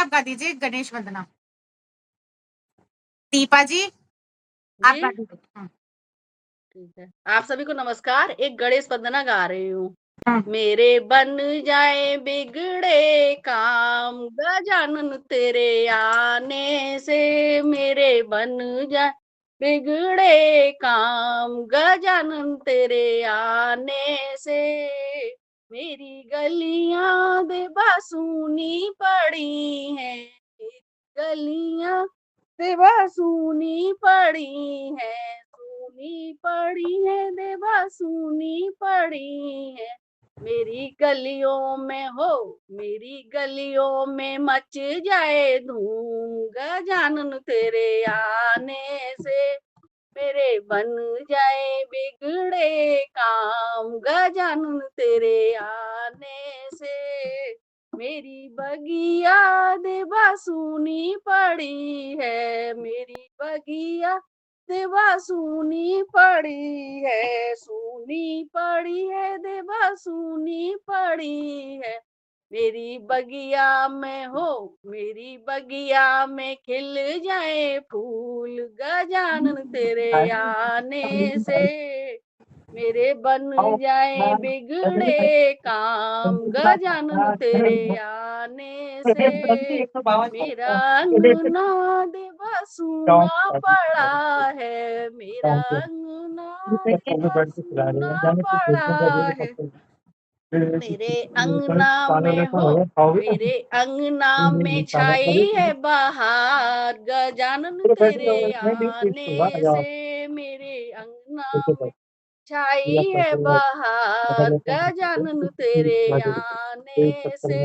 आप गा दीजिए गणेश वंदना। दीपा जी आप जी गा दीजिए। ठीक है। आप सभी को नमस्कार। एक गणेश वंदना गा रही हूँ। हाँ। मेरे बन जाए बिगड़े काम, गजानन तेरे आने से मेरे बन जाए बिगड़े काम, गजानन तेरे आने से मेरी गलियां बेबसूनी पड़ी हैं, मेरी गलियां बेबसूनी पड़ी हैं, सूनी पड़ी है देवा सूनी पड़ी है। मेरी गलियों में हो, मेरी गलियों में मच जाए धूम, गजानन तेरे आने से मेरे बन जाए बिगड़े काम, गजानन तेरे आने से मेरी बगिया देवा सूनी पड़ी है, मेरी बगिया देवा सूनी पड़ी है, सूनी पड़ी है देवा सूनी पड़ी है। मेरी बगिया में हो, मेरी बगिया में खिल जाए फूल, गजानन तेरे आने से मेरे बन जाए बिगड़े काम, गजानन तेरे आने से मेरा अंगना देवा सूना पड़ा है, मेरा अंगना देवा सूना पड़ा है। मेरे अंगना में हो, मेरे अंगना में छाई है बहार, गजानन तेरे आने से मेरे अंगना में छाई है बहार, गजानन तेरे आने से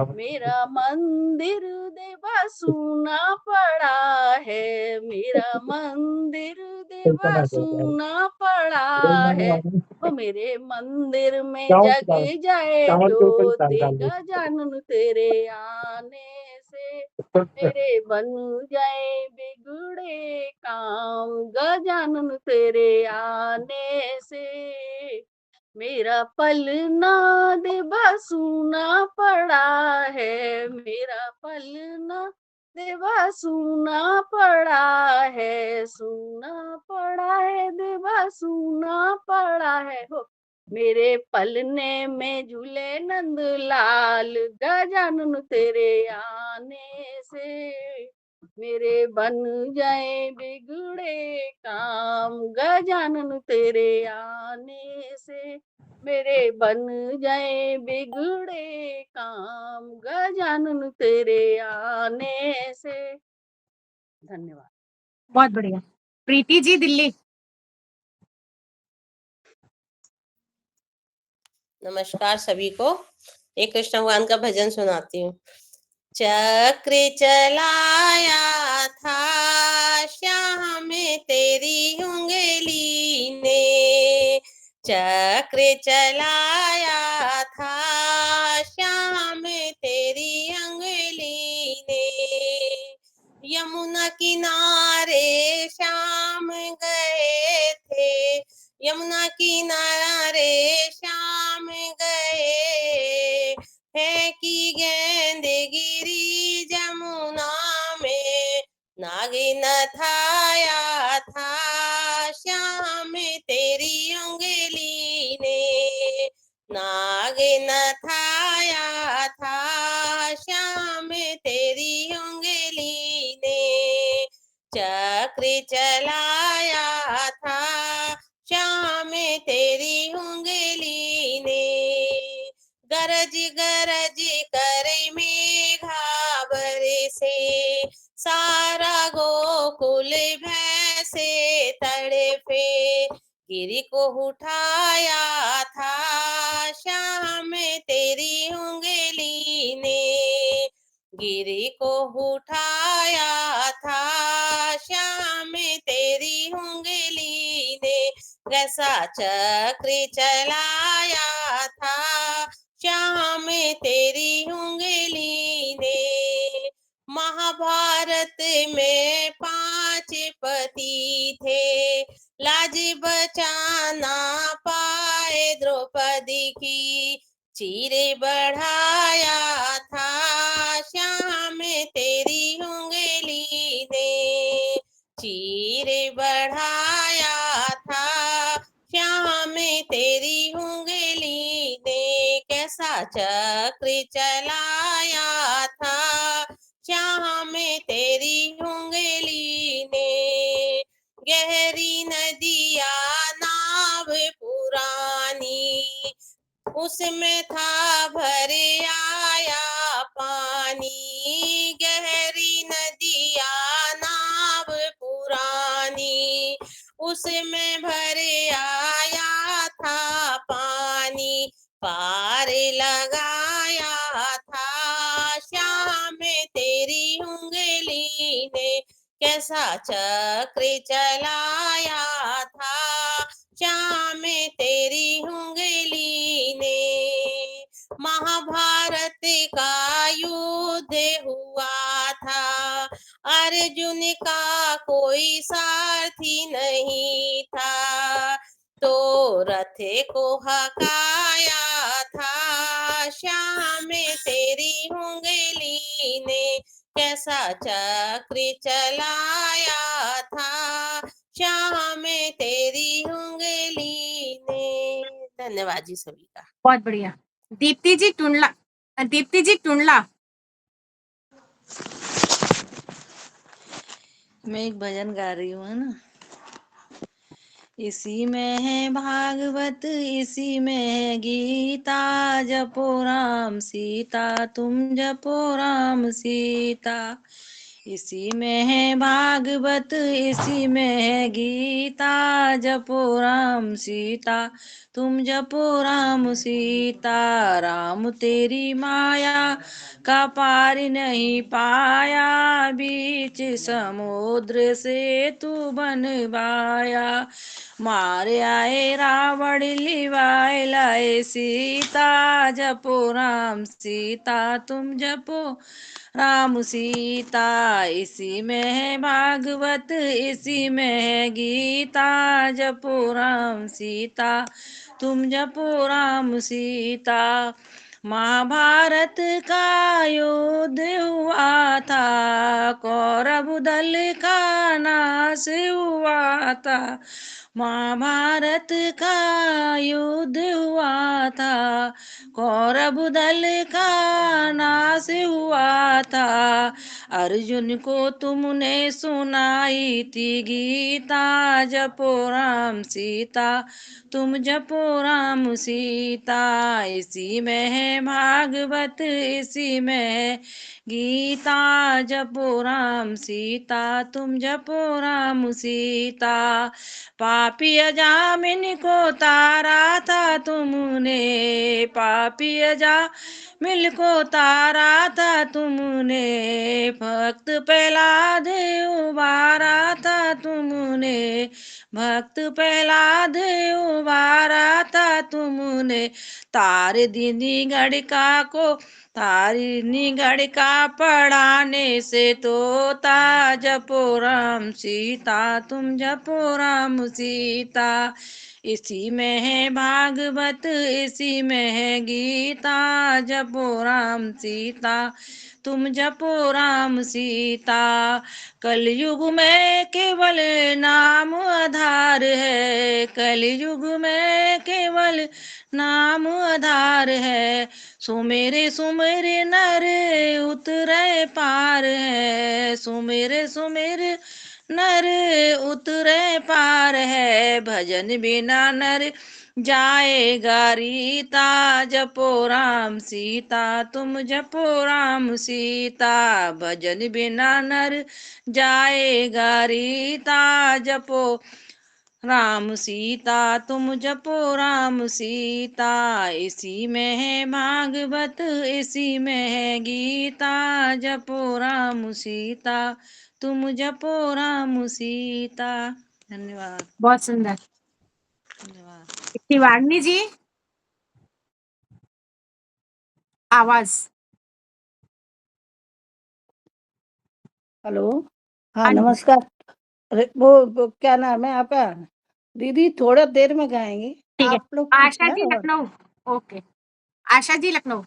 मेरा मंदिर देवा सूना पड़ा है, मेरा मंदिर देवा सूना पड़ा है। ओ मेरे मंदिर में जग जाए ज्योति, गजानन तेरे आने से मेरे बन जाए बिगड़े काम, गजानन तेरे आने से मेरा पलना देवा सूना पड़ा है, मेरा पलना देवा सूना पड़ा है, सूना पड़ा है देवा सूना पड़ा है हो। मेरे पलने में झूले नंद लाल, गजानन तेरे आने से मेरे बन जाए बिगड़े काम, गजानन तेरे आने से मेरे बन जाए बिगड़े काम, गजानन तेरे आने से। धन्यवाद। बहुत बढ़िया। प्रीति जी दिल्ली। नमस्कार सभी को। एक कृष्ण भगवान का भजन सुनाती हूँ। चक्र चलाया था श्याम तेरी उंगली ने, चक्र चलाया था श्याम तेरी उंगली ने, यमुना किनारे श्याम गए थे, यमुना किनारे श्याम गए, है कि गेंद गिरी जमुना में, नागिन थाया था श्याम तेरी उंगली ने, नागिन थाया था श्याम तेरी उंगली ने, चक्र चलाया था श्याम तेरी उंगली ने, गरज गरज कर मेघा बरसे, सारा गोकुल भैंसे तड़पे, गिरी को उठाया था श्याम तेरी उंगली ने, गिरी को उठाया था श्याम तेरी उंगली ने, कैसा चक्र चलाया था श्याम तेरी उंगली ने। महाभारत में 5 पति थे, लाज बचाना पाए द्रौपदी की, चीर बढ़ाया था श्याम चक्र चलाया था श्याम में तेरी उंगली ने। गहरी नदिया नाव पुरानी, उसमें था भर आया पानी। गहरी नदिया नाव पुरानी, उसमें भर आया था पानी। पार लगाया था श्याम तेरी उंगली ने। कैसा चक्र चलाया था श्याम तेरी उंगली ने। महाभारत का युद्ध हुआ था, अर्जुन का कोई सारथी नहीं था, तो रथ को हकाया था श्याम तेरी उंगली ने। कैसा चक्र चलाया था श्याम तेरी उंगली ने। धन्यवाद जी सभी का। बहुत बढ़िया। दीप्ति जी टुंडला, दीप्ति जी टुंडला। मैं एक भजन गा रही हूँ, है ना। इसी में है भागवत, इसी में है गीता, जपो राम सीता तुम जपो राम सीता। इसी में है भागवत, इसी में है गीता, जपो राम सीता तुम जपो राम सीता। राम तेरी माया का पार नहीं पाया, बीच समुद्र से तू बनवाया। मारे आए रावण लिवाए लाए सीता, जपो राम सीता तुम जपो राम सीता। इसी में है भागवत, इसी में है गीता, जपो राम सीता तुम जपो राम सीता। महाभारत का युद्ध हुआ था, कौरव दल का नाश हुआ था। महाभारत का युद्ध हुआ था, कौरव दल का नाश हुआ था। अर्जुन को तुमने सुनाई थी गीता, जपो राम सीता तुम जपो राम सीता। इसी में है भागवत, इसी में है गीता, जपो राम सीता तुम जपो राम सीता। पापी अजामिन को तारा था तुमने, पापी अजामिन को तारा था तुमने। भक्त प्रहलाद उबारा था तुमने, भक्त प्रहलाद उबारा था तुमने। तार दीनी गड़का को तारिनी गड़का पढ़ाने से तोता, जपो राम सीता तुम जपो राम सीता। इसी में है भागवत, इसी में है गीता, जपो राम सीता तुम जपो राम सीता। कलयुग में केवल नाम आधार है, कलयुग में केवल नाम आधार है। सुमेरे सुमेरे नर उतरे पार है, सुमेरे सुमेरे नर उतरे पार है। भजन बिना नर जाएगा रीता, जपो राम सीता तुम जपो राम सीता। भजन बिना नर जाएगा रीता, जपो राम सीता तुम जपो राम सीता। इसी में है भागवत, इसी में है गीता, जपो राम सीता तुम जपो राम सीता। धन्यवाद। बहुत सुंदर। धन्यवाद। शिवानी जी आवाज। हेलो। हाँ हाँ जी। नमस्कार। अरे वो क्या नाम है आपका? दीदी थोड़ा देर में गाएंगी ठीक है। आप लोग कुछ आशा है जी और लखनऊ। ओके, आशा जी लखनऊ।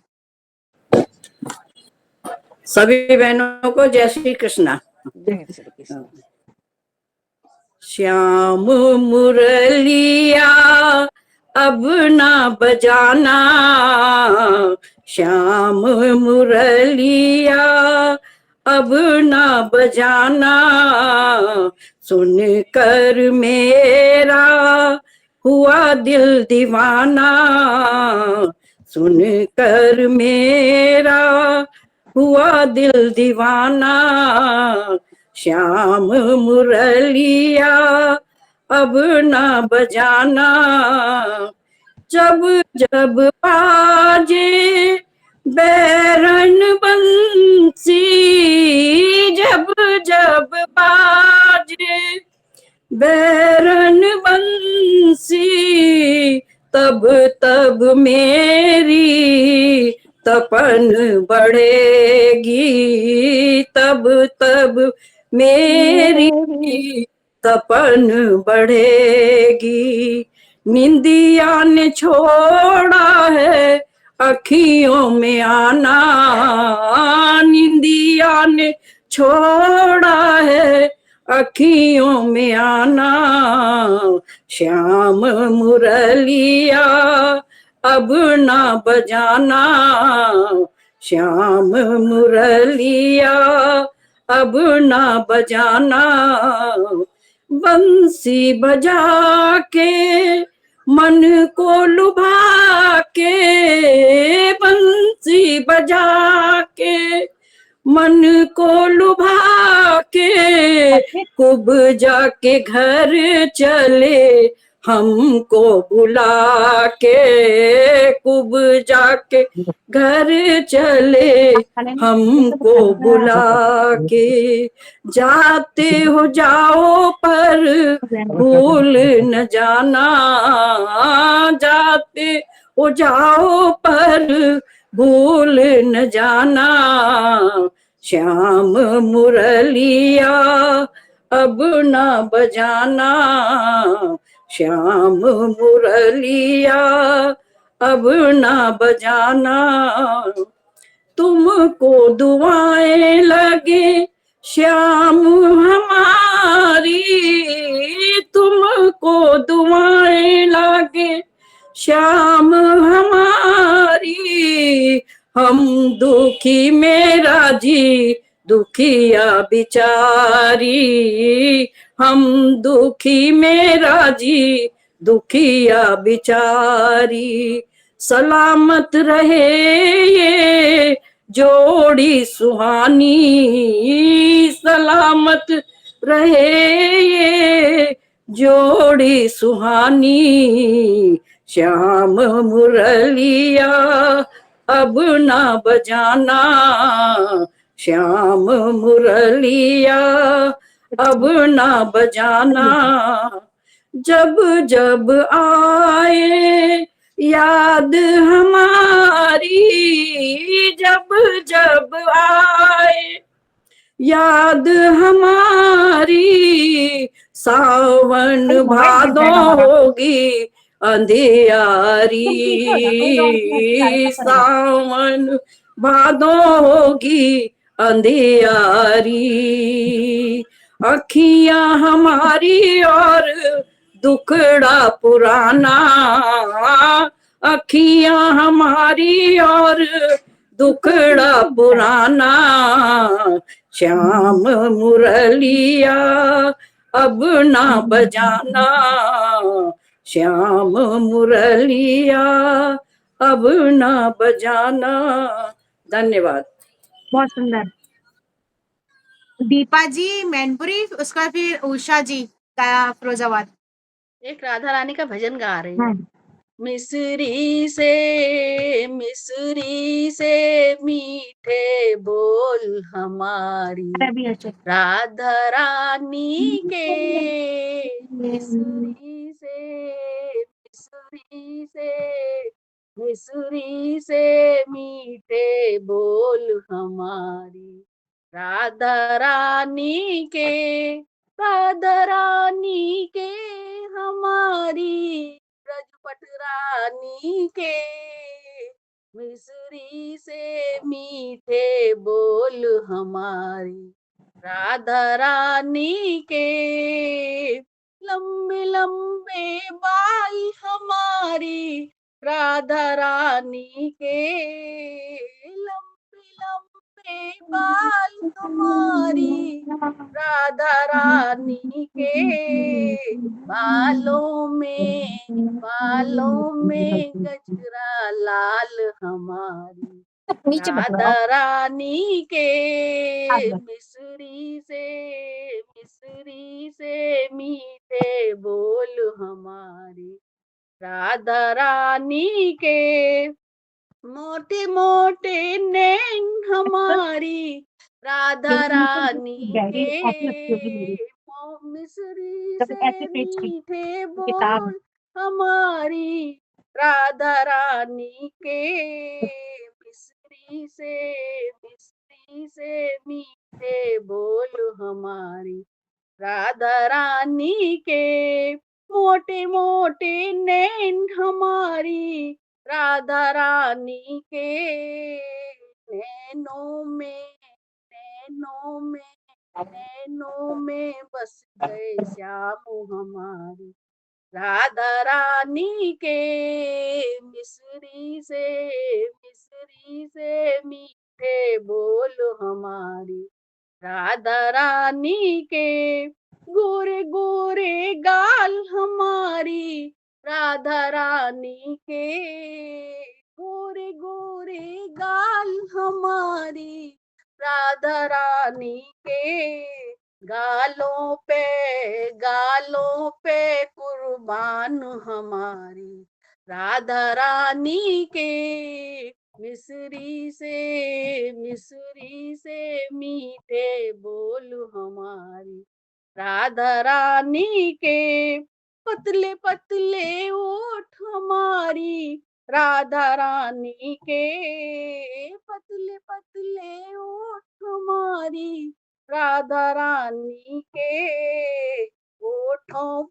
सभी बहनों को जय श्री कृष्णा। जय श्री कृष्ण। श्याम मुरलिया अब ना बजाना, श्याम मुरलिया अब ना बजाना, सुन कर मेरा हुआ दिल दीवाना, सुन कर मेरा हुआ दिल दीवाना। श्याम मुरलिया अब ना बजाना, जब जब बाजे बैरन बंसी, जब जब बाजे बैरन बंसी, तब तब मेरी तपन बढ़ेगी, तब तब मेरी तपन बढ़ेगी। निंदिया ने छोड़ा है अखियों में आना, निंदिया ने छोड़ा है अखियों में आना। श्याम मुरलिया अब ना बजाना, श्याम मुरलिया अब ना बजाना। बंसी बजा के मन को लुभा के, बंसी बजा के मन को लुभा के, कुब जाके घर चले हमको बुला के, कुब जाके घर चले हमको बुला के। जाते हो जाओ पर भूल न जाना, जाते हो जाओ पर भूल न जाना। श्याम मुरलिया अब ना बजाना, श्याम मुरलिया अब ना बजाना। तुमको दुआएं लगे श्याम हमारी, तुमको दुआएं लगे श्याम हमारी। हम दुखी मेरा जी दुखिया बिचारी, हम दुखी मेरा जी दुखिया बिचारी। सलामत रहे ये जोड़ी सुहानी, सलामत रहे ये जोड़ी सुहानी। श्याम मुरलिया अब ना बजाना, श्याम मुरलिया अब ना बजाना। जब जब आए याद हमारी, जब जब आए याद हमारी। सावन भादो होगी अंधियारी, सावन भादो होगी अंधियारी। अखियां हमारी और दुखड़ा पुराना, अखियां हमारी और दुखड़ा पुराना। श्याम मुरलिया अब ना बजाना, श्याम मुरलिया अब ना बजाना। धन्यवाद। बहुत सुंदर। दीपा जी मैनपुरी, उसका फिर उषा जी का फिरोजाबाद। एक राधा रानी का भजन गा रही हूँ। हाँ। मिसरी से मीठे बोल हमारी अभी अच्छा। राधा रानी के। मिसरी से मीठे बोल हमारी राधा रानी के, राधा रानी के हमारी ब्रजपट रानी के। मिसरी से मीठे बोल हमारी राधा रानी के। लंबे लंबे बाल हमारी राधा रानी के लंबे लंबे बाल हमारी, राधा रानी के बालों में गजरा लाल हमारी, राधा रानी के मिसरी से मीठे बोल हमारी, राधा रानी के मोटे मोटे नैन हमारी, राधा रानी के मिसरी से मीठे बोल हमारी, राधा रानी के मिसरी से मीठे बोल हमारी, राधा रानी के मोटे मोटे नैन हमारी, राधा रानी के नैनों में बस गए श्याम हमारी, राधा रानी के मिसरी से मीठे बोल हमारी, राधा रानी के गोरे गोरे गाल हमारी, राधा रानी के गोरे गोरे गाल हमारी, राधा रानी के गालों पे कुर्बान हमारी, राधा रानी के मिसरी से मीठे बोल हमारी, राधा रानी के पतले पतले ओठ हमारी, राधा रानी के पतले पतले ओठ हमारी, राधा रानी के ओठों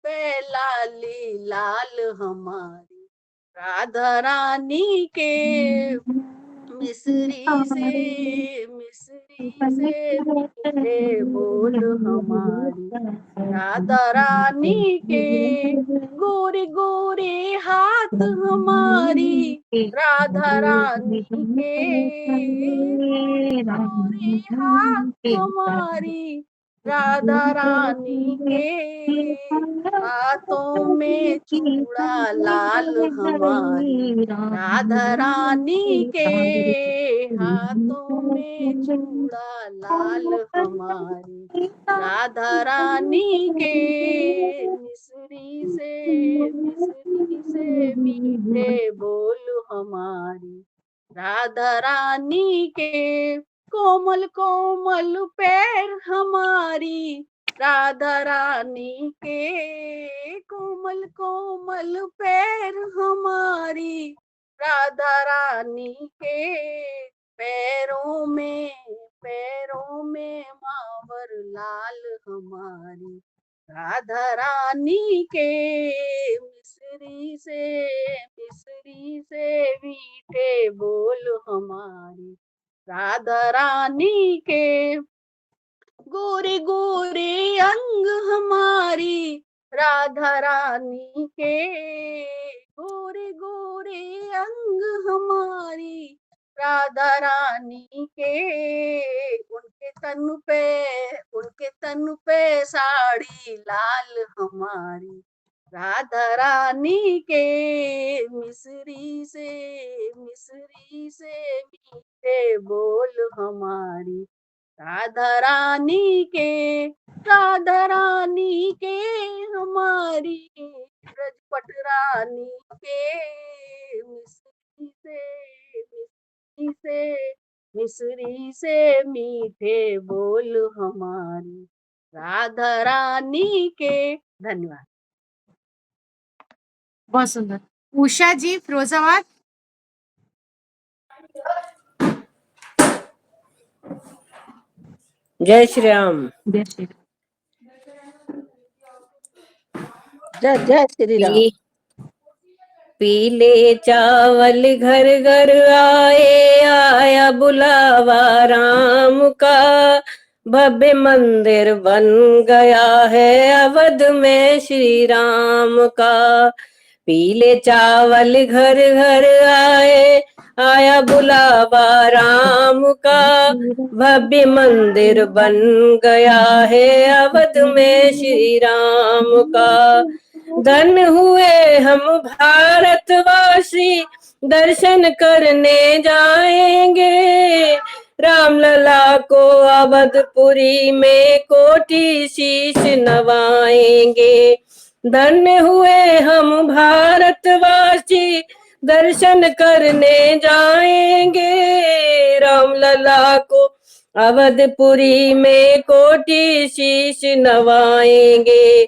पे लाली लाल हमारी, राधा रानी के मिसरी से मीठे बोल हमारी, राधा रानी के गोरे गोरे हाथ हमारी, राधा रानी के गोरे हाथ हमारी, राधा रानी के हाथों में चूड़ा लाल हमारी, राधा रानी के हाथों में चूड़ा लाल हमारी, राधा रानी के मिसरी से मीठे बोल हमारी, राधा रानी के कोमल कोमल पैर हमारी, राधा रानी के कोमल कोमल पैर हमारी, राधा रानी के पैरों में मावर लाल हमारी, राधा रानी के मिसरी से मीठे बोल हमारी, राधा रानी के गोरे गोरे अंग हमारी, राधा रानी के गोरे गोरे अंग हमारी, राधा रानी के उनके तन पे साड़ी लाल हमारी, राधा रानी के मिसरी से मीठे बोल हमारी, राधा रानी के हमारी ब्रजपट रानी के मिसरी से मीठे बोल हमारी, राधा रानी के। धन्यवाद। बहुत सुंदर। उषा जी फिरोजाबाद। जय श्री राम। जय श्री राम। पीले चावल घर घर आए, आया बुलावा राम का, भव्य मंदिर बन गया है अवध में श्री राम का। पीले चावल घर घर आए, आया बुलावा राम का, भव्य मंदिर बन गया है अवध में श्री राम का। धन हुए हम भारतवासी, दर्शन करने जाएंगे, रामलला को अवधपुरी में कोटि शीश नवाएंगे। धन्य हुए हम भारतवासी, दर्शन करने जाएंगे, रामलला को अवधपुरी में कोटि शीश नवाएंगे।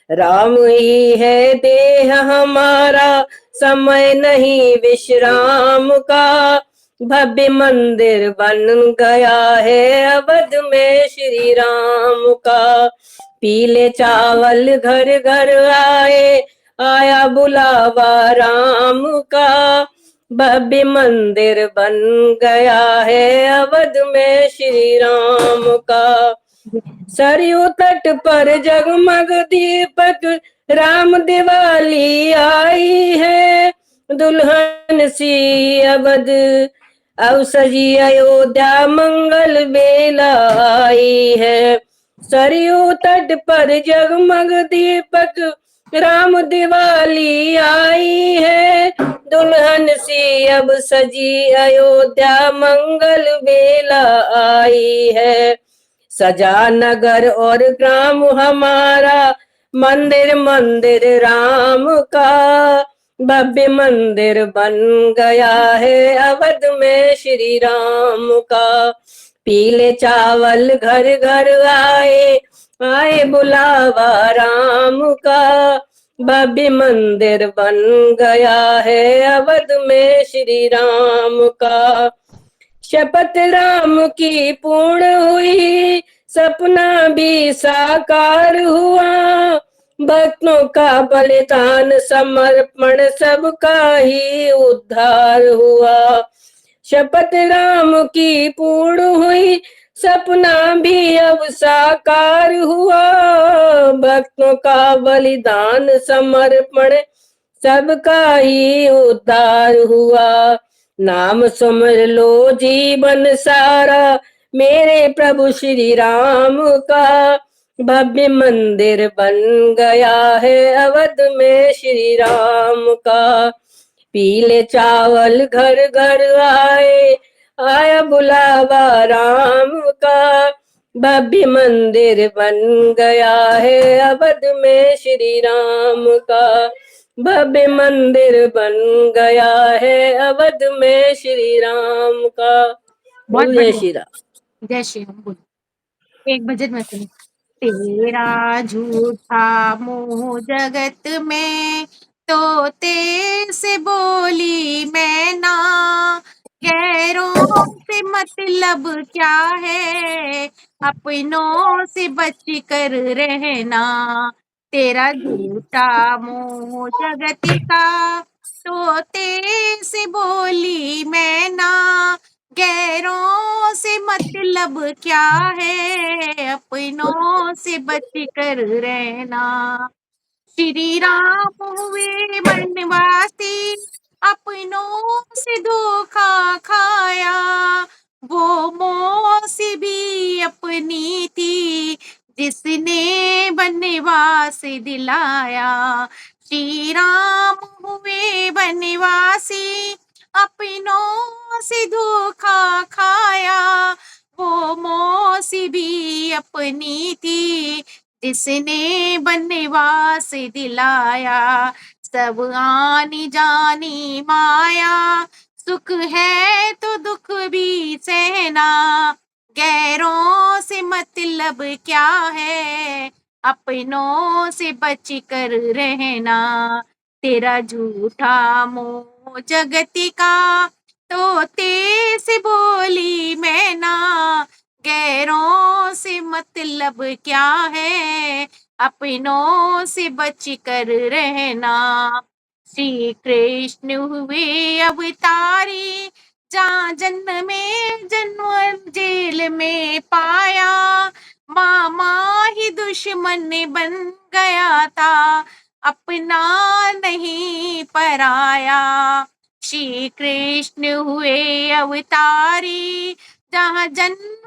राम ही है देह हमारा, समय नहीं विश्राम का, भव्य मंदिर बन गया है अवध में श्री राम का। पीले चावल घर घर आए, आया बुलावा राम का, भव्य मंदिर बन गया है अवध में श्री राम का। सरयू तट पर जगमग दीपक, राम दिवाली आई है, दुल्हन सी अवध अब सजी अयोध्या मंगल बेला आई है। सरयू तट पर जगमग दीपक, राम दिवाली आई है, दुल्हन सी अब सजी अयोध्या मंगल बेला आई है। सजा नगर और ग्राम हमारा, मंदिर मंदिर राम का, भव्य मंदिर बन गया है अवध में श्री राम का। पीले चावल घर घर आए, आए बुलावा राम का, भव्य मंदिर बन गया है अवध में श्री राम का। शपथ राम की पूर्ण हुई, सपना भी साकार हुआ, भक्तों का बलिदान समर्पण सबका ही उद्धार हुआ। शपथ राम की पूर्ण हुई, सपना भी अब साकार हुआ, भक्तों का बलिदान समर्पण सबका ही उद्धार हुआ। नाम सुमर लो जीवन सारा, मेरे प्रभु श्री राम का, भव्य मंदिर बन गया है अवध में श्री राम का। पीले चावल घर घर आए, आया बुलावा राम का, भव्य मंदिर बन गया है अवध में श्री राम का, भव्य मंदिर बन गया है अवध में श्री राम का। बहुत जय बढ़िया। श्री राम। जय श्री राम। बोलो एक भजन में सुनो। तेरा झूठा मोह जगत में, तोते से बोली मैना, गैरों से मतलब क्या है, अपनों से बच कर रहना। तेरा झूठा मोह जगत का, तोते से बोली मैना, गैरों से मतलब क्या है, अपनों से बच कर रहना। श्री राम हुए वनवासी, अपनों से धोखा खाया, वो मौसी भी अपनी थी, जिसने वनवास दिलाया। श्री राम हुए वनवासी, अपनों से धोखा खाया, वो मौसी भी अपनी थी, जिसने वनवास दिलाया। सब आनी जानी माया, सुख है तो दुख भी सहना, गैरों से मतलब क्या है, अपनों से बच कर रहना। तेरा झूठा मोह जगति का, तोते से बोली मैना, गैरों से मतलब क्या है, अपनों से बच कर रहना। श्री कृष्ण हुए अवतारी, जहाँ जन्म में जन्म जेल में पाया, मामा ही दुश्मन बन गया था, अपना नहीं पराया। श्री कृष्ण हुए अवतारी, जहाँ जन्म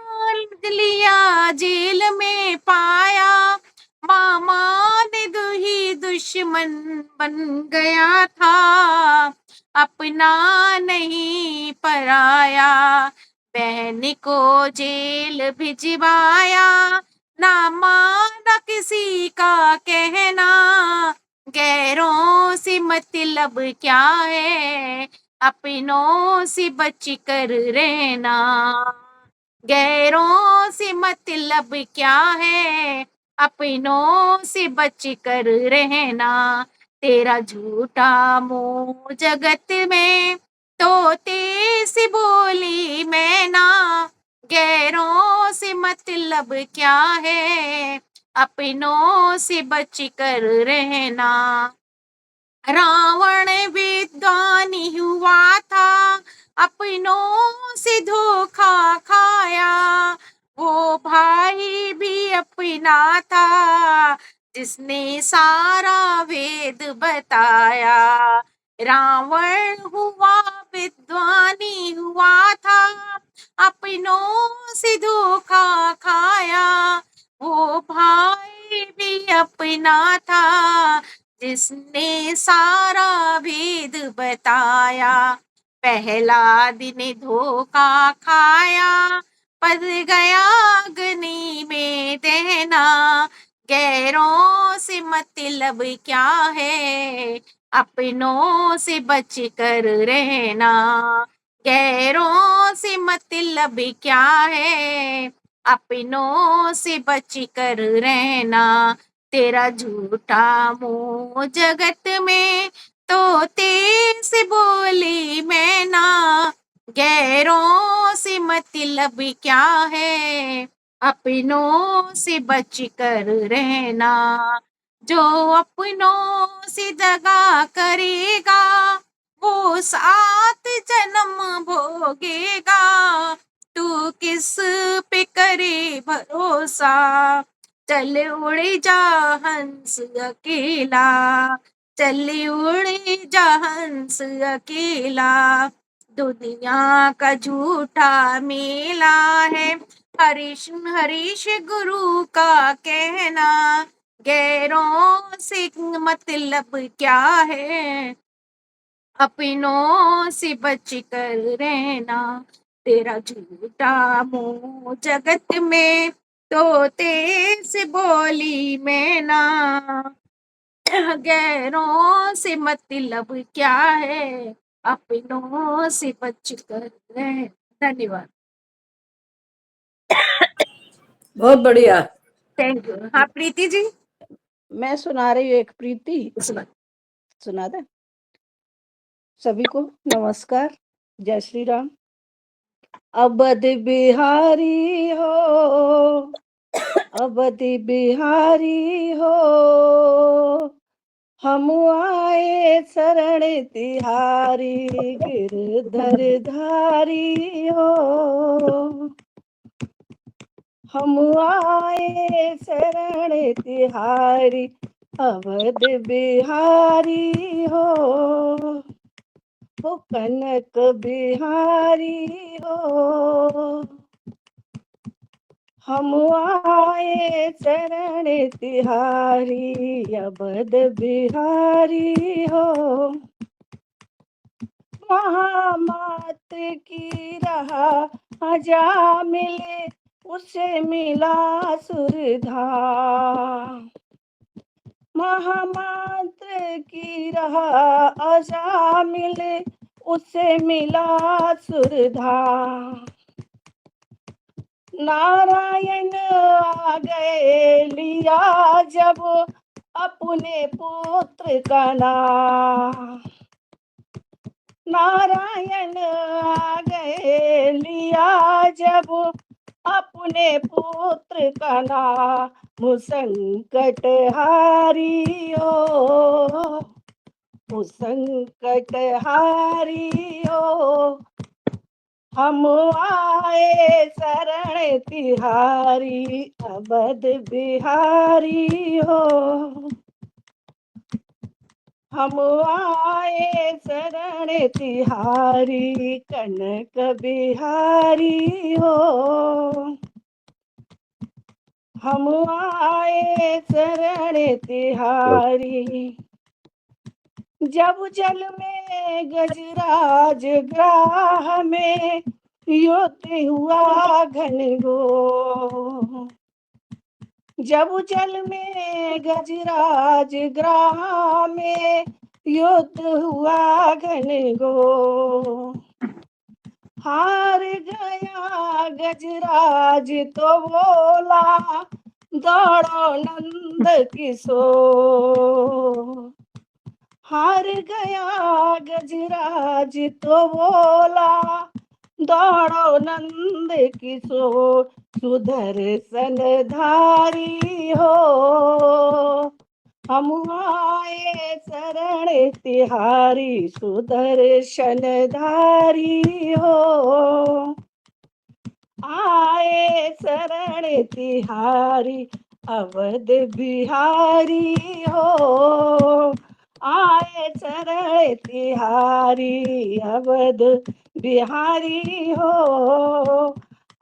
लिया जेल में पाया। मामा ने ही दुश्मन बन गया था, अपना नहीं पराया। बहन को जेल भिजवाया, ना माना किसी का कहना। गैरों से मतलब क्या है, अपनों से बच कर रहना। गैरों से मतलब क्या है, अपनों से बच कर रहना। तेरा झूठा मोह जगत में, तोते से बोली मैना। गैरों से मतलब क्या है, अपनों से बच कर रहना। रावण विद्वानी हुआ था, अपनों से धोखा खाया। वो भाई भी अपना था, जिसने सारा वेद बताया। रावण हुआ विद्वानी हुआ था, अपनों से धोखा खाया। वो भाई भी अपना था, जिसने सारा भेद बताया। पहला दिन धोखा खाया, पड़ गया अग्नि में दहना। गैरों से मतलब क्या है, अपनों से बच कर रहना। गैरों से मतलब क्या है, अपनों से बच कर रहना। तेरा झूठा मोह जगत में, तोते से बोली मैना। गैरों से मतलब क्या है, अपनों से बच कर रहना। जो अपनों से दगा करेगा, वो 7 जन्म भोगेगा। तू किस पे करे भरोसा, चल उड़ जा हंस अकेला। चल उड़ जा हंस अकेला। दुनिया का झूठा मेला है, हरीश हरीश गुरु का कहना। गैरों से मतलब क्या है, अपनों से बच कर रहना। तेरा झूठा मोह जगत में, तोते से बोली मैना। गैरों से मतलब क्या है, अपनों से बच कर रहना। धन्यवाद। बहुत बढ़िया। Thank you. हाँ प्रीति जी, मैं सुना रही हूँ एक प्रीति, सुना। सुना दे। सभी को नमस्कार, जय श्री राम। अवध बिहारी हो, अवध बिहारी हो, हम आए शरण तिहारी। गिरधर धारी हो, हम आए शरण तिहारी। अवध बिहारी हो, वो कनक बिहारी हो, हम आए शरण तिहारी। अवध बिहारी हो, महामात्र की रहा जा मिले, उसे मिला सुरधा। महामात्र की रहा आजा मिले, उसे मिला सुरधा। नारायण आ गए लिया जब अपने पुत्र का नाम। नारायण आ गए लिया जब अपने पुत्र का नाम। संकट हारी हो, संकट हारी हो, हम आए शरण तिहारी। अवध बिहारी हो, हम आए शरण तिहारी कनक बिहारी हो। हम आए शरण तिहारी जब जल में गजराज ग्राह में युद्ध हुआ घनघोर। जब जल में गजराज ग्राह में युद्ध हुआ घनघोर। हार गया गजराज तो बोला दौड़ो नंद किशोर। हार गया गजराज तो बोला दौड़ो नंद किशोर। सुदर्शन धारी हो हम आए शरण तिहारी सुदर्शन धारी हो। आए शरण तिहारी अवध बिहारी हो। आए शरण तिहारी अवध बिहारी हो।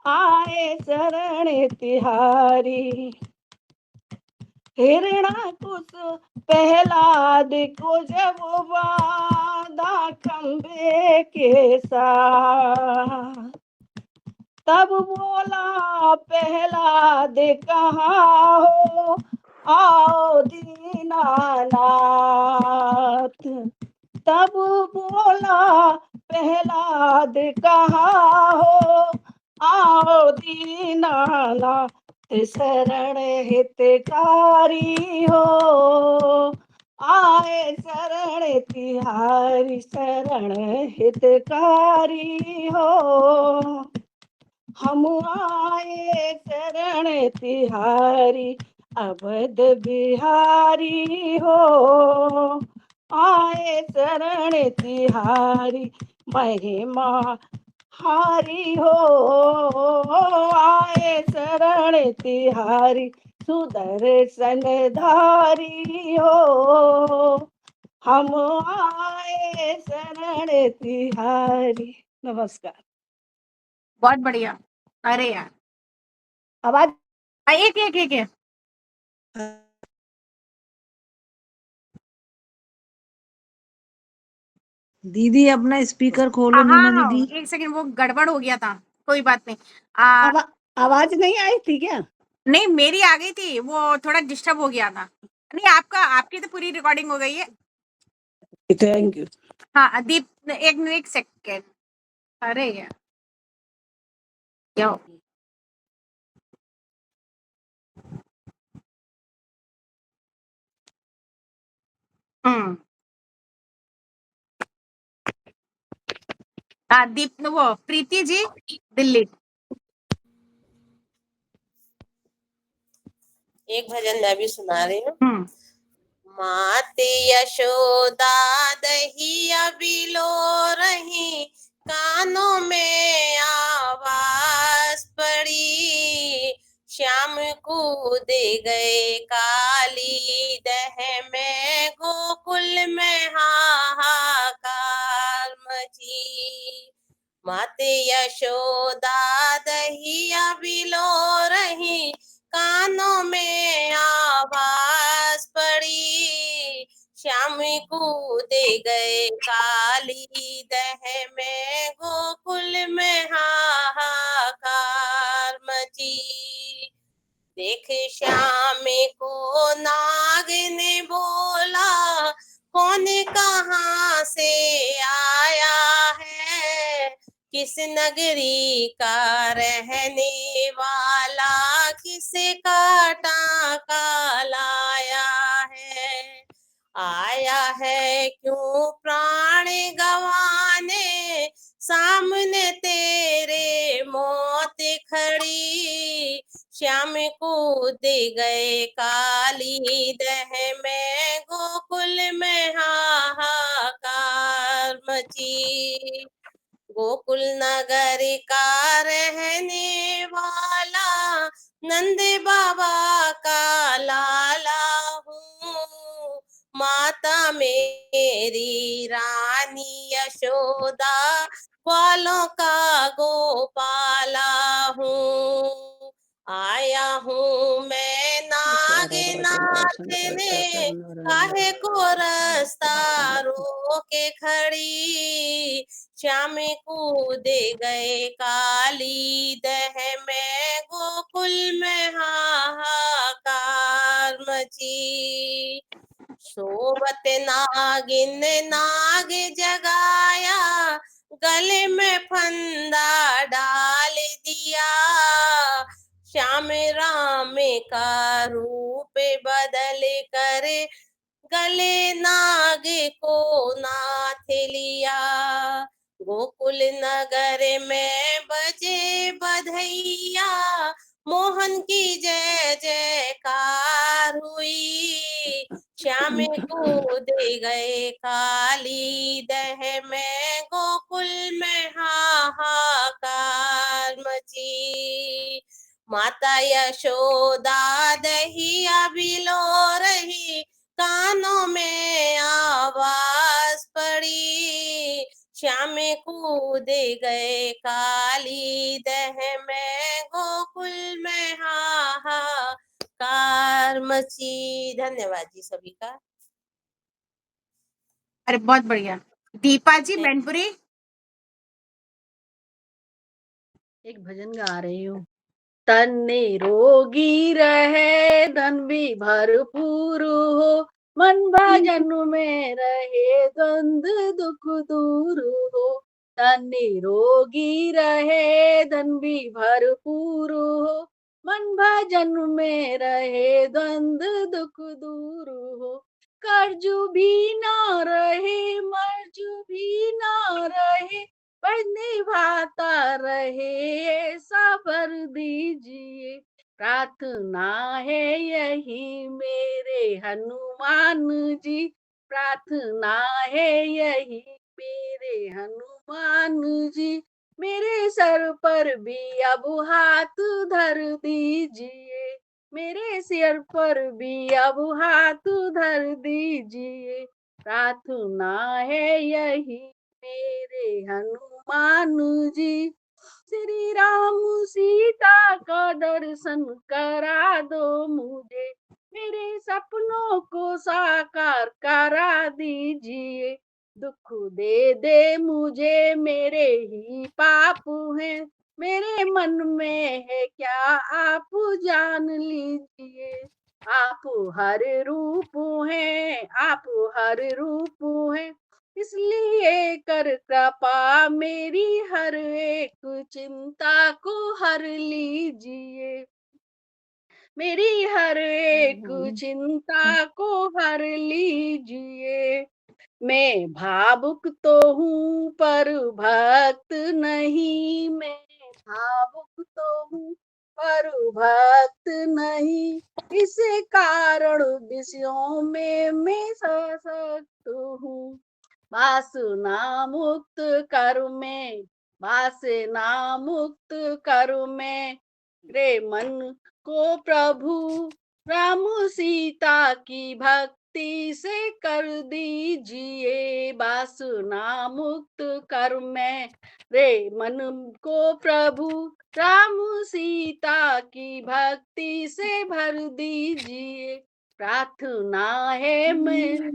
आए शरण तिहारी हिरणाकुश प्रहलाद को जब बांधा खंबे के साथ। तब बोला प्रहलाद कहाँ हो आओ दीनानाथ। तब बोला प्रहलाद कहाँ हो आओ दीनानाथ। शरण हितकारी हो आए शरण तिहारी शरण हितकारी हो। हम आए शरण तिहारी अवध बिहारी हो। आए शरण तिहारी महिमा हारी हो। आए शरण तिहारी सुदर्शन धारी हो। हम आए शरण तिहारी। नमस्कार। बहुत बढ़िया। अरे यार आवाज एक एक एक, एक। दीदी अपना स्पीकर खोलो हाँ नीना हाँ दीदी। एक सेकंड वो गड़बड़ हो गया था। कोई बात नहीं। आवाज नहीं आई थी क्या? नहीं मेरी आ गई थी वो थोड़ा डिस्टर्ब हो गया था। नहीं आपकी तो पूरी रिकॉर्डिंग हो गई है। Thank you. हाँ दीप एक सेकेंड। अरे यार क्या हो- हम्म हाँ दीप वो प्रीति जी दिल्ली। एक भजन मैं भी सुना रही हूँ। हम्म माते यशोदा दहिया बिलो रही कानों में आवाज पड़ी। श्याम कूद गए काली दह में गोकुल में हाहाकार मची। माते यशोदा दहिया बिलो रही कानों में आवाज पड़ी। श्याम कूदे गए काली दह में गोकुल में हाहाकार मची। देख श्याम को नाग ने बोला कौन कहाँ से आया है। किस नगरी का रहने वाला किस काटा का लाया है। आया है क्यों प्राण गंवाने सामने तेरे मौत खड़ी। श्याम कूद गए काली दह में गोकुल में हाहाकार मची। गोकुल नगर का रहने वाला नंद बाबा का लाला हूँ। माता मेरी रानी यशोदा ग्वालों का गोपाला हूँ। आया हूँ मैं नाग नाचने, काहे को रास्ता रोके खड़ी। श्याम कूद गए काली दह में, गोकुल में हाहाकार मची। सोवत नागिन नाग जगाया, गले में फंदा डाल दिया। श्याम राम का रूप बदल कर, गले नाग को नाथ लिया। गोकुल नगर में बजे बधैया, मोहन की जय जयकार हुई। श्याम कूद गए काली दह में, गोकुल में हाहाकार मची। माता यशोदा दहिया बिलो रही, कानों में आवाज पड़ी। श्याम कूद गए काली दह में, गोकुल में हाहाकार मची। धन्यवाद जी सभी का। अरे बहुत बढ़िया। दीपा जी Thank- मैनपुरी। एक भजन गा रही हूँ। तन निरोगी रहे, धन भी भरपूर हो, मन भजन में रहे, द्वंद्व दुख दूर हो। तन निरोगी रहे, धन भी भरपूर हो, मन भजन में रहे, द्वंद्व दुख दूर हो। कर्जु भी ना रहे, मर्जु भी ना रहे, पर निभाता रहे, ऐसा वर दीजिए। प्रार्थना है यही मेरे हनुमान जी, प्रार्थना है यही मेरे हनुमान जी। मेरे सर पर भी अब हाथ धर दीजिए, मेरे सिर पर भी अब हाथ धर दीजिए। प्रार्थना है यही मेरे हनुमान जी। श्री राम सीता का दर्शन करा दो मुझे, मेरे सपनों को साकार करा दीजिए। दुख दे दे मुझे, मेरे ही पाप हैं, मेरे मन में है क्या आप जान लीजिए। आप हर रूप हैं, आप हर रूप हैं, इसलिए कर कृपा मेरी हर एक चिंता को हर लीजिए। मेरी हर एक चिंता को हर लीजिए। मैं भावुक तो हूँ पर भक्त नहीं, मैं भावुक तो हूँ पर भक्त नहीं, इस कारण विषयों में मैं सशक्त हूँ। वासना मुक्त कर मैं, वासना मुक्त कर मैं, रे मन को प्रभु राम सीता की भक्ति से कर दीजिए। वासना मुक्त कर मैं, रे मन को प्रभु राम सीता की भक्ति से भर दीजिए। प्रार्थना है मैं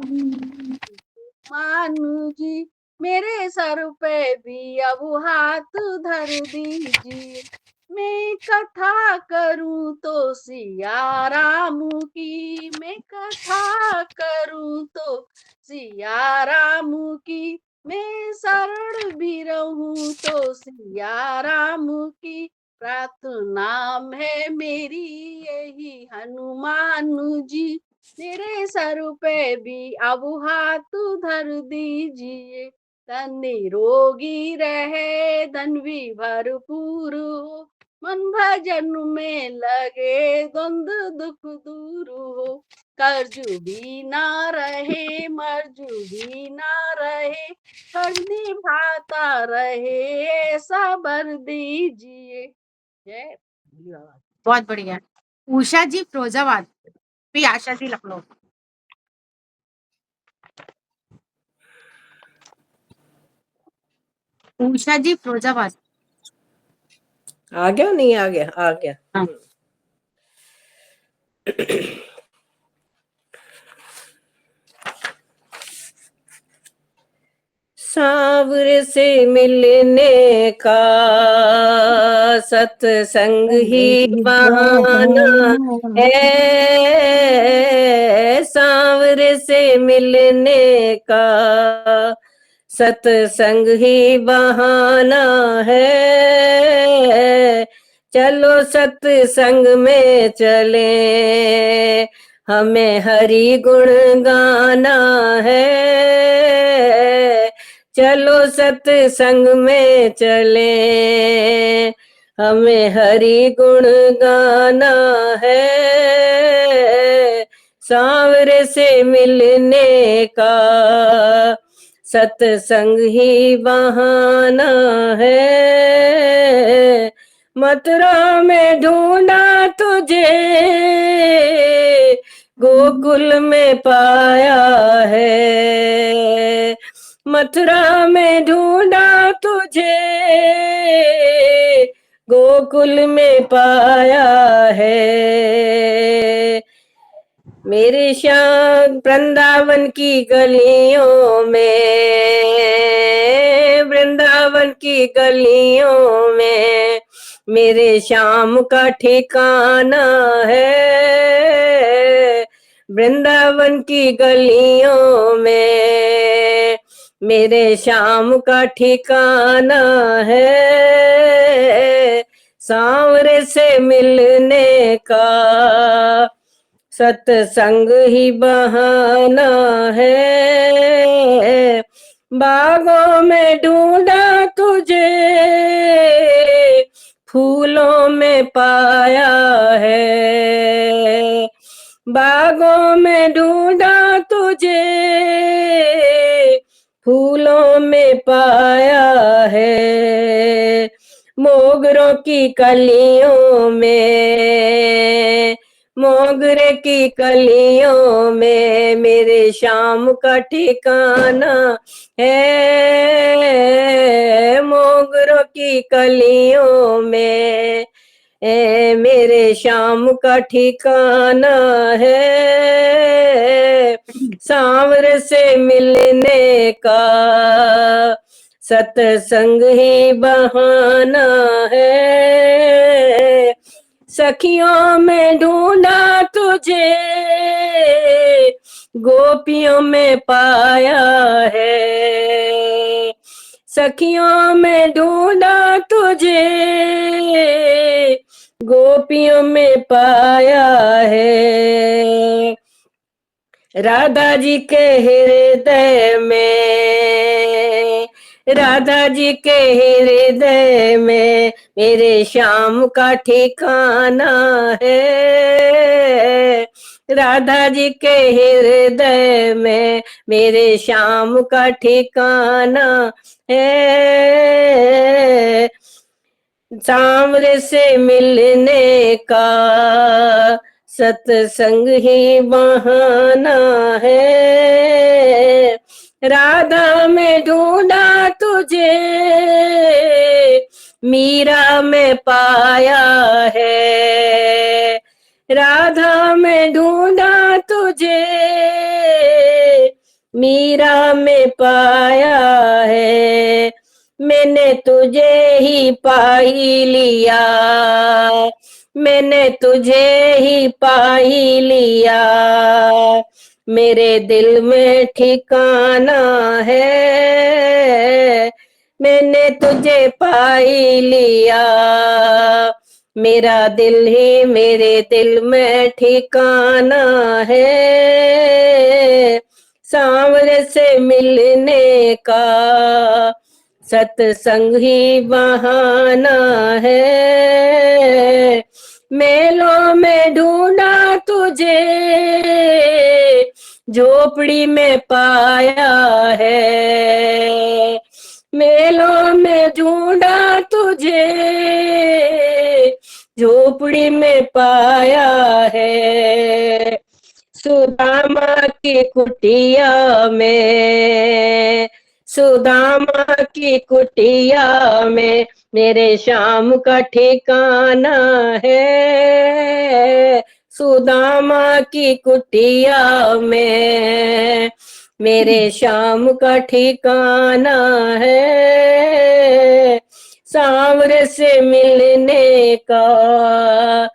मानु जी, मेरे सर पे भी अब हाथ धर दीजिए। मैं कथा करूं तो सिया राम की, मैं कथा करूं तो सिया राम की, मैं शरण भी रहूं तो सिया राम की। प्रार्थना है मेरी यही हनुमान जी, मेरे सर पे भी अब हाथ धर दीजिए। तन निरोगी रहे, धन भी भरपूर हो, मन भजन में लगे, द्वंद्व दुख दूर हो। कर्जु भी ना रहे, मर्जु भी ना रहे, फर्ज निभाता रहे, ऐसा वर दीजिए। जय भोलेबाबा। बहुत बढ़िया। उषा जी फिरोजाबाद। फिर आशा जी लखनऊ। उषा जी फिरोजाबाद। आ गया नहीं आ गया? आ गया। हाँ। सांवरे से मिलने का सत्संग ही बहाना है, सांवरे से मिलने का सत्संग ही बहाना है। चलो सत्संग में चले, हमें हरि गुण गाना है। चलो सत्संग में चले, हमें हरि गुण गाना है। सांवरे से मिलने का सत्संग ही बहाना है। मथुरा में ढूंढा तुझे, गोकुल में पाया है। मथुरा में ढूंढा तुझे, गोकुल में पाया है। मेरे श्याम वृंदावन की गलियों में, वृंदावन की गलियों में मेरे श्याम का ठिकाना है। वृंदावन की गलियों में मेरे श्याम का ठिकाना है। सांवरे से मिलने का सत्संग ही बहाना है। बागों में ढूंढा तुझे, फूलों में पाया है। बागों में ढूंढा तुझे, फूलों में पाया है। मोगरों की कलियों में, मोगरे की कलियों में मेरे श्याम का ठिकाना है। मोगरों की कलियों में मेरे श्याम का ठिकाना है। सांवरे से मिलने का सत्संग ही बहाना है। सखियों में ढूंढा तुझे, गोपियों में पाया है। सखियों में ढूंढा तुझे, गोपियों में पाया है। राधा जी के हृदय में, राधा जी के हृदय में मेरे श्याम का ठिकाना है। राधा जी के हृदय में मेरे श्याम का ठिकाना है। सांवरे से मिलने का सत्संग ही बहाना है। राधा में ढूंढा तुझे, मीरा में पाया है। राधा में ढूंढा तुझे, मीरा में पाया है। मैंने तुझे ही पाई लिया, मैंने तुझे ही पाई लिया। मेरे दिल में ठिकाना है। मैंने तुझे पाई लिया, मेरा दिल ही मेरे दिल में ठिकाना है। सांवरे से मिलने का सत्संग ही बहाना है। मेलों में ढूंढा तुझे, झोपड़ी में पाया है। मेलों में ढूंढा तुझे, झोपड़ी में पाया है। सुदामा की कुटिया में, सुदामा की कुटिया में मेरे श्याम का ठिकाना है। सुदामा की कुटिया में मेरे श्याम का ठिकाना है। सांवरे से मिलने का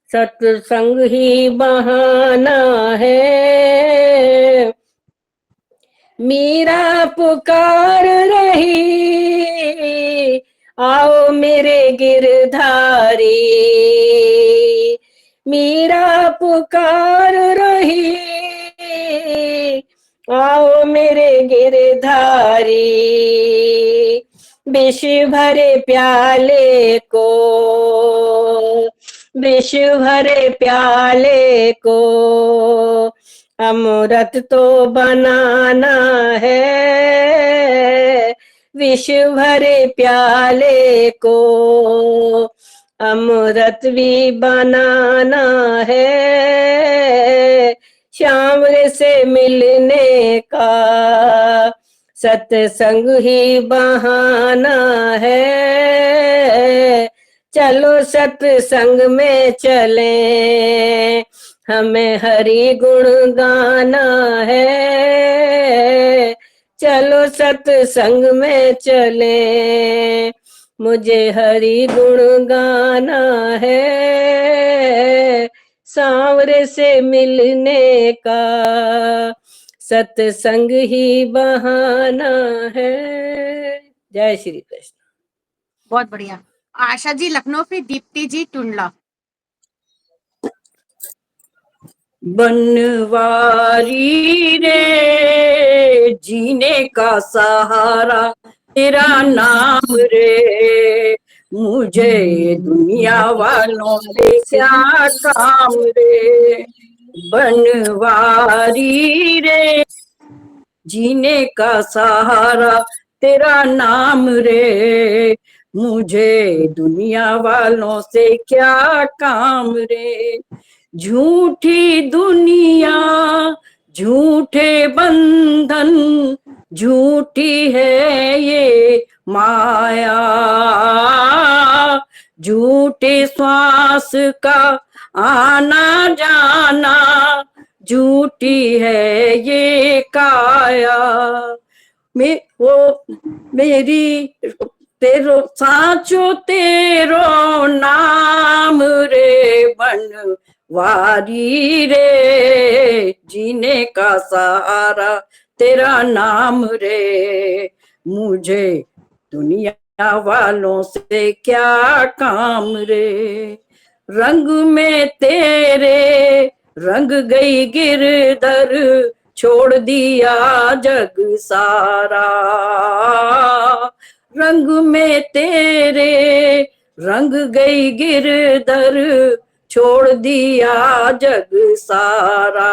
सत्संग ही बहाना है। मीरा पुकार रही, आओ मेरे गिरधारी। मीरा पुकार रही, आओ मेरे गिरधारी। विष भरे प्याले को, विष भरे प्याले को अमृत तो बनाना है। विष भरे प्याले को अमृत भी बनाना है। श्याम से मिलने का सत्संग ही बहाना है। चलो सत्संग में चले, हमें हरि गुण गाना है। चलो सत्संग में चले, मुझे हरि गुण गाना है। सांवरे से मिलने का सत्संग ही बहाना है। जय श्री कृष्ण। बहुत बढ़िया। आशा जी लखनऊ, फिर दीप्ति जी टुंडला। बनवारी रे जीने का सहारा तेरा नाम रे, मुझे दुनिया वालों से क्या काम रे। बनवारी रे जीने का सहारा तेरा नाम रे, मुझे दुनिया वालों से क्या काम रे। झूठी दुनिया झूठे बंधन, झूठी है ये माया। झूठे श्वास का आना जाना, झूठी है ये काया। मेरी तेरो साचो तेरो नाम रे। बनवारी रे जीने का सहारा तेरा नाम रे, मुझे दुनिया वालों से क्या काम रे। रंग में तेरे रंग गई गिरधर, छोड़ दिया जग सारा। रंग में तेरे रंग गई गिरधर, छोड़ दिया जग सारा।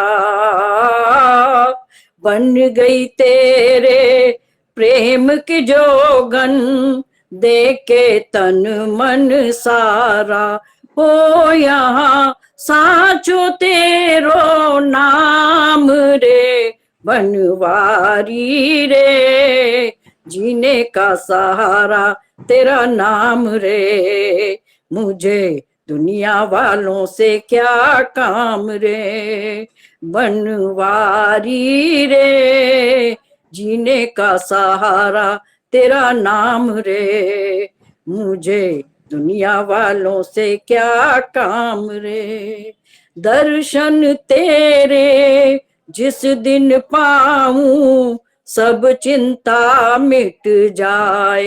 बन गई तेरे प्रेम की जोगन, देके तन मन सारा। हो यहाँ साचो तेरो नाम रे। बनवारी रे जीने का सहारा तेरा नाम रे, मुझे दुनिया वालों से क्या काम रे। बनवारी रे जीने का सहारा तेरा नाम रे, मुझे दुनिया वालों से क्या काम रे। दर्शन तेरे जिस दिन पाऊं, सब चिंता मिट जाए।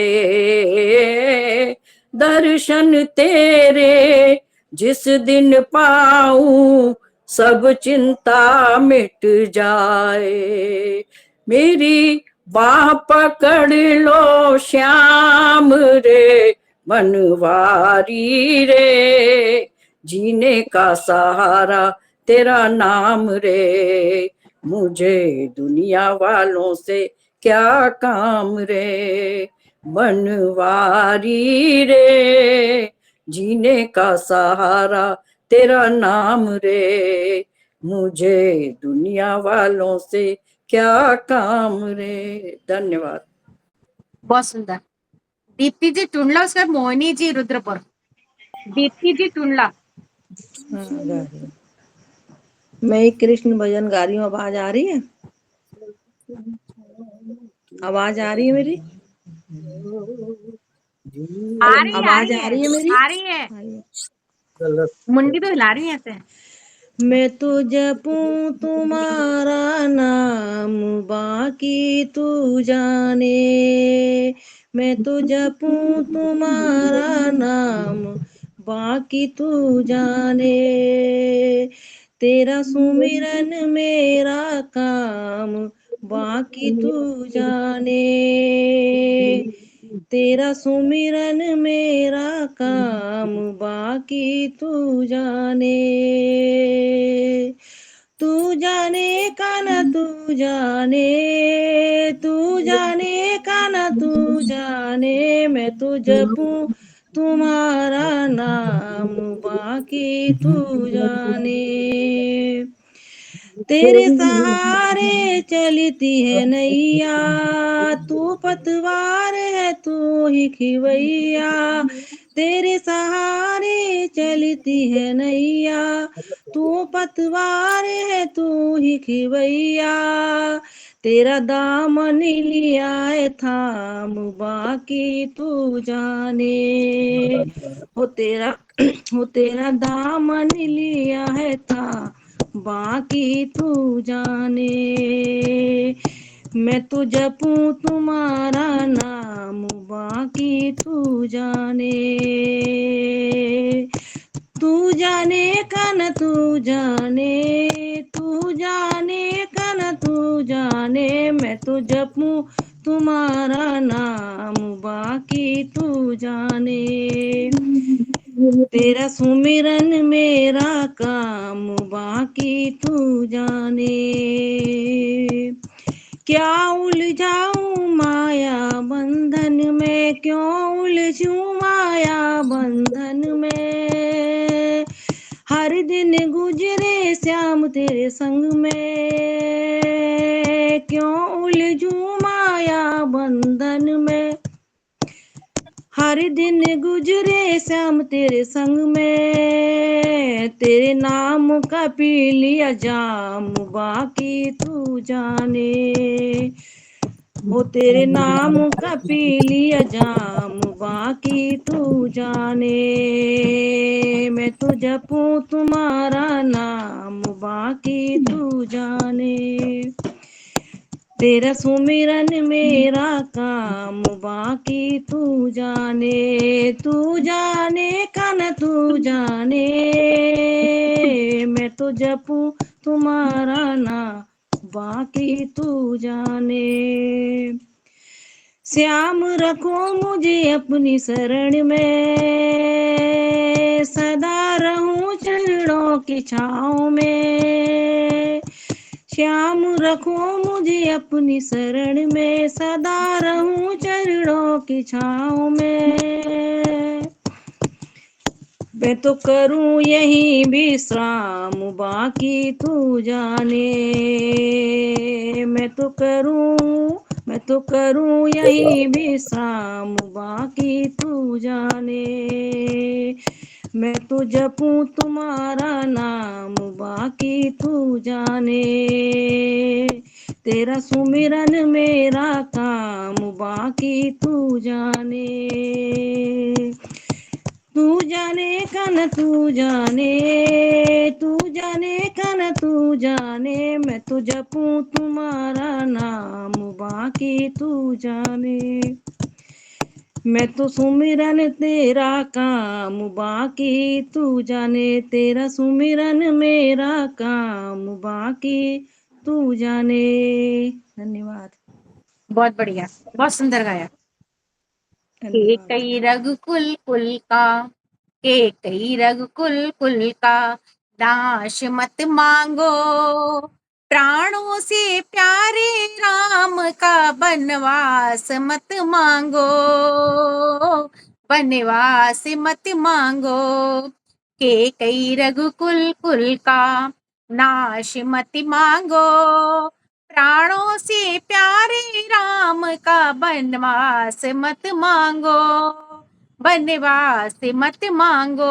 दर्शन तेरे जिस दिन पाऊं, सब चिंता मिट जाए। मेरी बाह पकड़ लो श्याम रे। बनवारी रे जीने का सहारा तेरा नाम रे, मुझे दुनिया वालों से क्या काम रे। बनवारी रे जीने का सहारा तेरा नाम रे, मुझे दुनिया वालों से क्या काम रे। धन्यवाद। बहुत सुंदर। दीप्ति जी टुंडला, उसका मोहिनी जी रुद्रपुर। दीप्ति जी टुंडला। हाँ गा रही हूँ। मैं एक कृष्ण भजन गा रही हूँ। आवाज आ रही है? आवाज आ रही है मेरी? आ रही है, आ आवाज रही आ है, रही है मेरी? आ रही है। मुंडी तो हिला रही है ऐसे। मैं तो जपूं तुम्हारा नाम, बाकी तू जाने। मैं तो जपूं तुम्हारा नाम, बाकी तू जाने। तेरा सुमिरन मेरा काम, बाकी तू जाने। तेरा सुमिरन मेरा काम, बाकी तू जाने। तू जाने का न तू जाने, तू जाने का न तू जाने। मैं तो जपूं तुम्हारा नाम, बाकी तू जाने। तेरे सहारे चलती है नैया, तू पतवार है तू ही खिवैया। तेरे सहारे चलती है नैया, तू पतवार है तू ही खिवैया। तेरा दामन लिया है थाम, बाकी तू जाने। हो तेरा दामन लिया है थाम, बाकी तू जाने। मैं तो जपूं तुम्हारा नाम, बाकी तू जाने। तू जाने का न तू जाने, तू जाने का न तू जाने। मैं तो जपूं तुम्हारा नाम, बाकी तू जाने। तेरा सुमिरन मेरा काम, बाकी तू जाने। क्या उलझाऊं माया बंधन में, क्यों उलझूं माया बंधन में। हर दिन गुजरे श्याम तेरे संग में, क्यों उलझूं माया बंधन में। हर दिन गुजरे श्याम तेरे संग में। तेरे नाम का पी लिया जाम, बाकी तू जाने। हो तेरे नाम का पी लिया जाम, बाकी तू जाने। मैं तो जपूं तुम्हारा नाम, बाकी तू जाने। तेरा सुमिरन मेरा काम, बाकी तू जाने। तू जाने का न तू जाने। मैं तो जपूं तुम्हारा नाम, बाकी तू जाने। श्याम रखो मुझे अपनी शरण में, सदा रहूं चरणों की छाँव में। श्याम रखो मुझे अपनी शरण में, सदा रहूं चरणों की छाँव में। मैं तो करूं यही विश्राम, बाकी तू जाने। मैं तो करूं यही विश्राम, बाकी तू जाने। मैं तो जपूं तुम्हारा नाम, बाकी तू जाने। तेरा सुमिरन मेरा काम, बाकी तू जाने। तू जाने का न तू जाने, तू जाने का न तू जाने। मैं तो जपूं तुम्हारा नाम, बाकी तू जाने। मैं तो सुमिरन तेरा काम, बाकी तू जाने। तेरा सुमिरन मेरा काम, बाकी तू जाने। धन्यवाद। बहुत बढ़िया, बहुत सुंदर गाया। धन्यवाद। कई रघुकुल कुल का, कई रघुकुल कुल का, नाश मत मांगो। प्राणों से प्यारे राम का बनवास मत मांगो। बनवास मत मांगो। कई रघुकुल कुल का, नाश मत मांगो। प्राणों से प्यारे राम का बनवास मत मांगो, बनवास मत मांगो।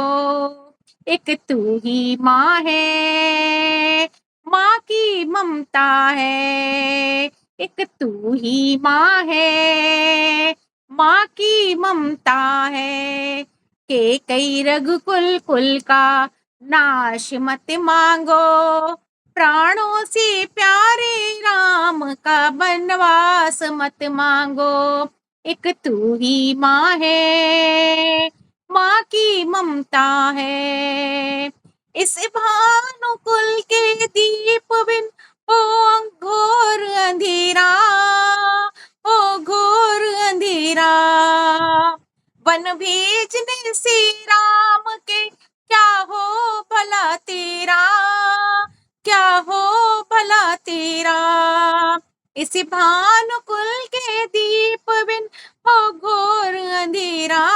एक तू ही माँ है, माँ की ममता है। एक तू ही माँ है, माँ की ममता है। के कई रघुकुल कुल का नाश मत मांगो, प्राणों से प्यारे राम का बनवास मत मांगो। एक तू ही माँ है, माँ की ममता है। इस भानुकुल के दीप बिन हो घोर अंधेरा, हो घोर अंधेरा। वन भेजने से राम के क्या हो भला तेरा, क्या हो भला तेरा। इस भानुकुल के दीप बिन हो घोर अंधेरा,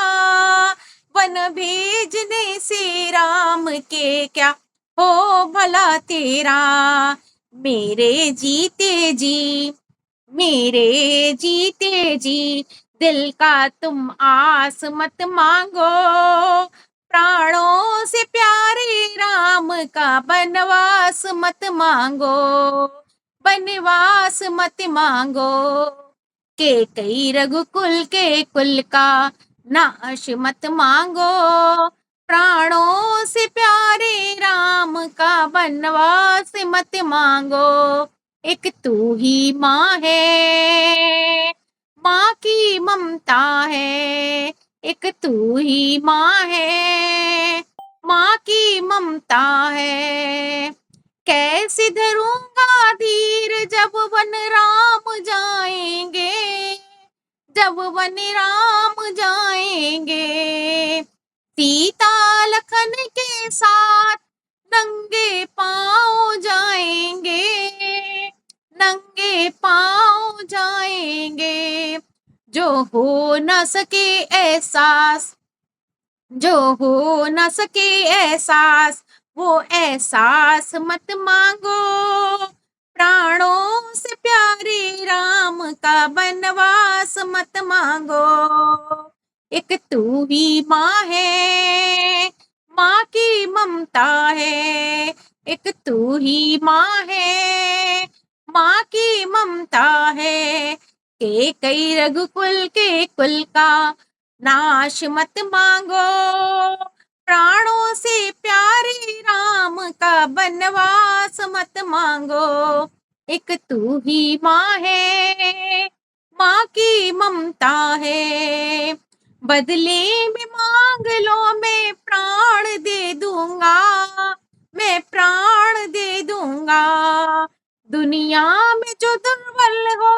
वन भेजने से राम के क्या हो भला तेरा। मेरे जीते जी, मेरे जीते जी, दिल का तुम आस मत मांगो, प्राणों से प्यारे राम का बनवास मत मांगो, बनवास मत मांगो। के कई रघुकुल के कुल का नाश मत मांगो, प्राणों से प्यारे राम का बनवास मत मांगो। एक तू ही माँ है, माँ की ममता है। एक तू ही माँ है, माँ की ममता है। कैसे धरूंगा धीर जब वन राम जाएंगे, जब वन राम जाएंगे। सीता लखन के साथ नंगे पाँव जाएंगे, नंगे पाँव जाएंगे। जो हो न सके एहसास, जो हो न सके एहसास, वो एहसास मत मांगो, प्राणों से प्यारे राम का बनवास मत मांगो। एक तू ही माँ है, माँ की ममता है। एक तू ही माँ है, माँ की ममता है। के कई रघुकुल के कुल का नाश मत मांगो, प्राणों से प्यारे राम का बनवास मत मांगो। एक तू ही माँ है, माँ की ममता है। बदले में मांग लो, मैं प्राण दे दूंगा, मैं प्राण दे दूंगा। दुनिया में जो दुर्बल हो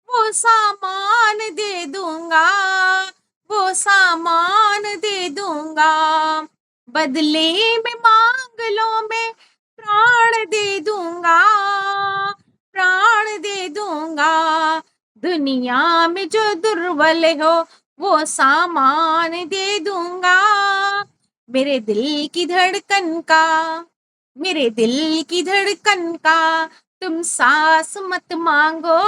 वो सामान दे दूंगा, वो सामान दे दूंगा। बदले में मांग लो, मैं प्राण दे दूंगा, प्राण दे दूंगा। दुनिया में जो दुर्बल हो वो सामान दे दूंगा। मेरे दिल की धड़कन का, मेरे दिल की धड़कन का तुम सांस मत मांगो,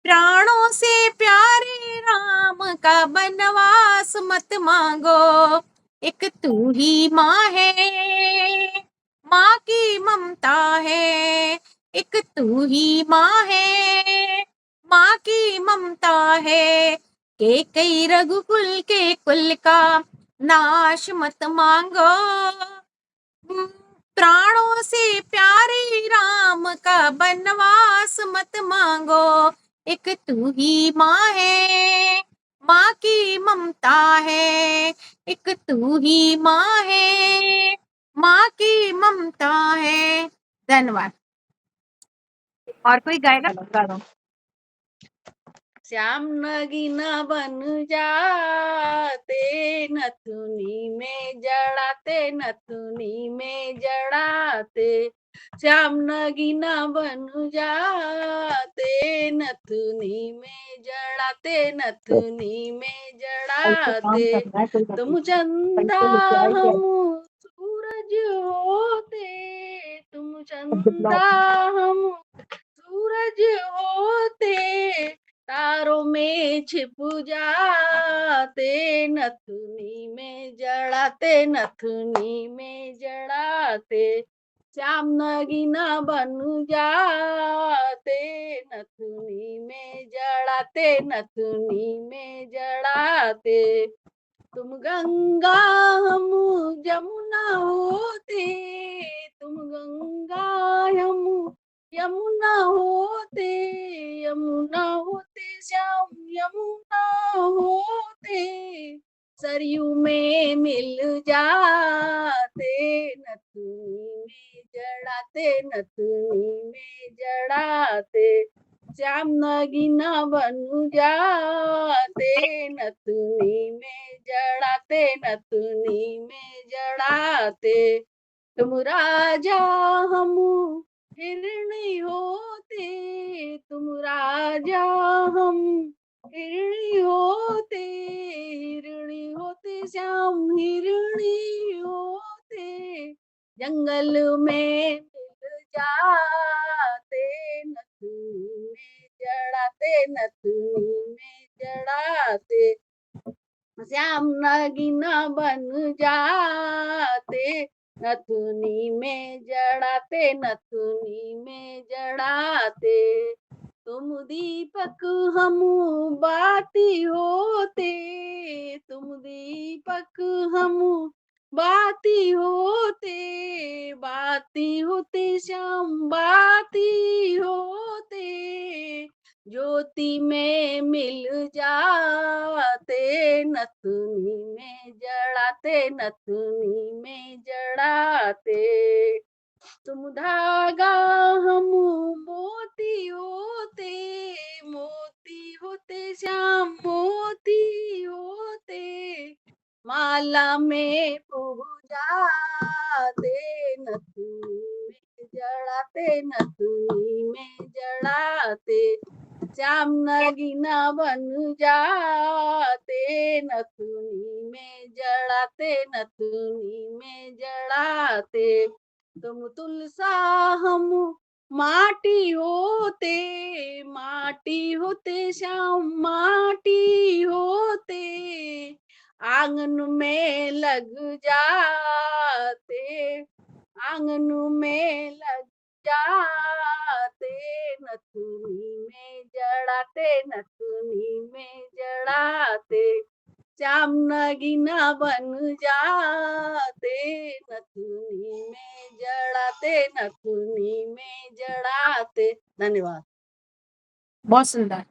प्राणों से प्यारे राम का बनवास मत मांगो। एक तू ही माँ है, माँ की ममता है। एक तू ही माँ है, माँ की ममता है। के कई रघुकुल के कुल का नाश मत मांगो, प्राणों से प्यारे राम का बनवास मत मांगो। एक तू ही माँ है, माँ की ममता है। एक तू ही माँ है, माँ की ममता है। धन्यवाद। और कोई गाएगा? गा दो। श्याम नगीन बन जाते, नथुनी में जड़ाते, नथुनी में जड़ाते। श्याम नगीन बन जाते, नथुनी में जड़ाते, नथुनी में ऐसे काम जड़ाते। करना है, कोई बात तुम नहीं। चंदा पैसे लेके आई क्या? हम सूरज होते, तुम सब दिखलाओ। चंदा हम सूरज होते तारों में छिप जाते, नथुनी में जड़ाते, नथुनी में जड़ाते, श्याम नगीना बन जाते, नथुनी में जड़ाते, नथुनी में जड़ाते। तुम गंगा हम जमुना होते, तुम गंगा हम यमुना होते, यमुना होते श्याम यमुना होते, सरयू में मिल जाते, नथुनी में जड़ाते, नथुनी में जड़ाते, श्याम नगीना बन जाते, नथुनी में जड़ाते, नथुनी में जड़ाते। तुम राजा हम हिरणी होते, तुम राजा हम हिरणी होते, हिरणी होते श्याम हिरणी होते, जंगल में मिल जाते, नथुनी में जड़ाते, नथुनी में जड़ाते, श्याम नगीना बन जाते, नथुनी में जड़ाते, नथुनी में जड़ाते। तुम दीपक हम बाती होते, तुम दीपक हम बाती होते, बाती होते श्याम बाती होते, ज्योति में मिल जाते, नथुनी में जड़ाते, नथुनी में जड़ाते। तुम धागा हम मोती होते, मोती होते श्याम मोती होते, माला में जाते, नथुनी में जड़ाते, नथुनी में जड़ाते, श्याम नगीना बन जाते, नथुनी में जड़ाते, नथुनी में जड़ाते। तुम तुलसा हम माटी होते, माटी होते श्याम माटी होते, आंगन में लग जाते, आंगन में लग जाते, नथुनी में जड़ाते, नथुनी में जड़ाते, श्याम नगीना बन जाते, नथुनी में जड़ाते, नथुनी में जड़ाते। धन्यवाद। बहुत सुंदर।